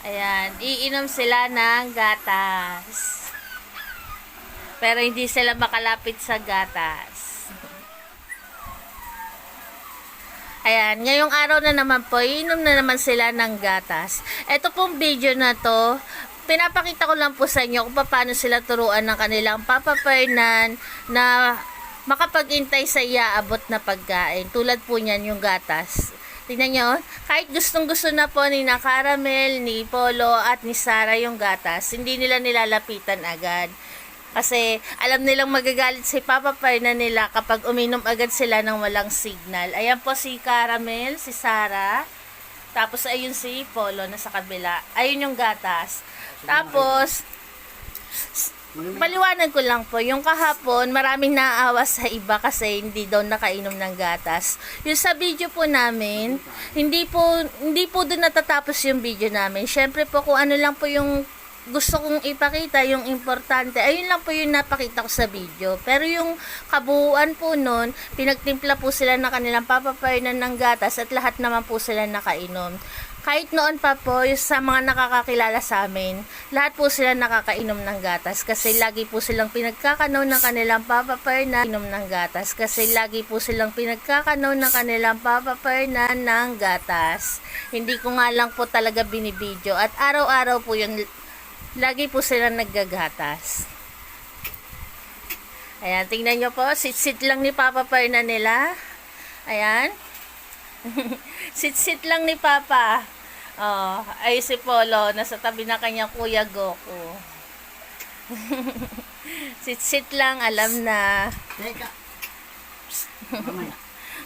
Ayan, iinom sila ng gatas. Pero hindi sila makalapit sa gatas. Ayan, ngayong araw na naman po, iinom na naman sila ng gatas. Ito pong video na to, pinapakita ko lang po sa inyo kung paano sila turuan ng kanilang Papa Fernan na makapag-intay sa iaabot na pagkain. Tulad po niyan yung gatas. Tingnan nyo, kahit gustong-gusto na po ni na Caramel, ni Polo at ni Sarah yung gatas, hindi nila nilalapitan agad. Kasi alam nilang magagalit si Papa Fernan nila kapag uminom agad sila ng walang signal. Ayan po si Caramel, si Sarah. Tapos ayun si Polo na sa kabila. Ayun yung gatas. Tapos, paliwanag ko lang po, yung kahapon, maraming naaawa sa iba kasi hindi daw nakainom ng gatas. Yung sa video po namin, hindi po doon natatapos yung video namin. Syempre po, kung ano lang po yung gusto kong ipakita, yung importante, ayun lang po yung napakita ko sa video. Pero yung kabuuan po nun, pinagtimpla po sila na kanilang Papa Fernan ng gatas at lahat naman po sila nakainom. Kahit noon pa po, sa mga nakakakilala sa amin, lahat po sila nakakainom ng gatas kasi lagi po silang pinagkakanaw ng kanilang Papa Fernan inom ng gatas kasi lagi po silang pinagkakanaw ng kanilang Papa Fernan ng gatas. Hindi ko nga lang po talaga binibidyo at araw-araw po yun, lagi po silang naggagatas. Ayan, tingnan nyo po, sit-sit lang ni Papa Fernan nila. Ayan. Sit-sit lang ni Papa. Oh, ay si Polo, nasa tabi na kanya Kuya Goku. Sit-sit lang, alam na. Teka.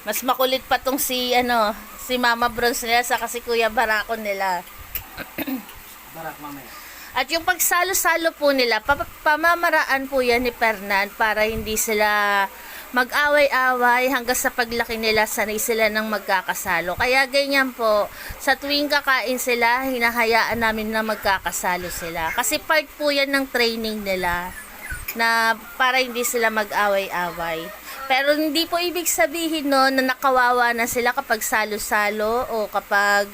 Mas makulit pa tong si Mama Bronze nila sa kasi Kuya Barako nila. Barak mamaya. At yung pagsalo-salo po nila, pamamaraan po yan ni Fernan para hindi sila mag-away-away hanggang sa paglaki nila, sanay sila ng magkakasalo. Kaya ganyan po, sa tuwing kakain sila, hinahayaan namin na magkakasalo sila. Kasi part po yan ng training nila na para hindi sila mag-away-away. Pero hindi po ibig sabihin no, na nakawawa na sila kapag salo-salo o kapag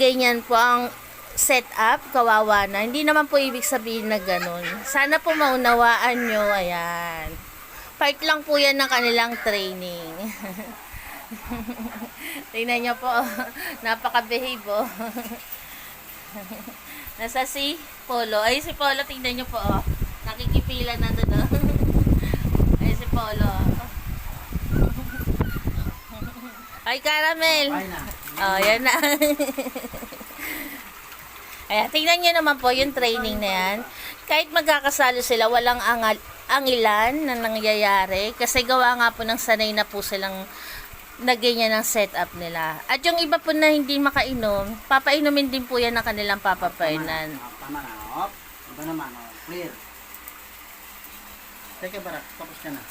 ganyan po ang setup, kawawa na. Hindi naman po ibig sabihin na ganun. Sana po maunawaan nyo, ayan. Part lang po yan ng kanilang training. Tingnan nyo po, napaka-behave oh. Nasa si Polo. Ay, si Polo, tingnan nyo po oh. Nakikipila na doon oh. Ay, si Polo. Ay, Caramel. Ay na. Oh, yan na. Ayan, tingnan nyo naman po yung training na yan. Kahit magkakasalo sila, walang angilan na nangyayari. Kasi gawa nga po ng sanay na po silang naganyan ng setup nila. At yung iba po na hindi makainom, papainumin din po yan ng kanilang Papa Fernan. Tama na. Op. Iba naman. Oh. Clear. Teka, Barak. Tapos ka na.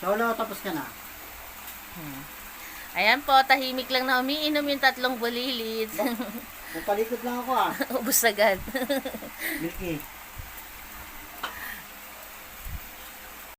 Solo, tapos ka na. Ayan po, tahimik lang na umiinom yung 3 bulilit. Papalikot lang ako ah. Ubus agad. Milky.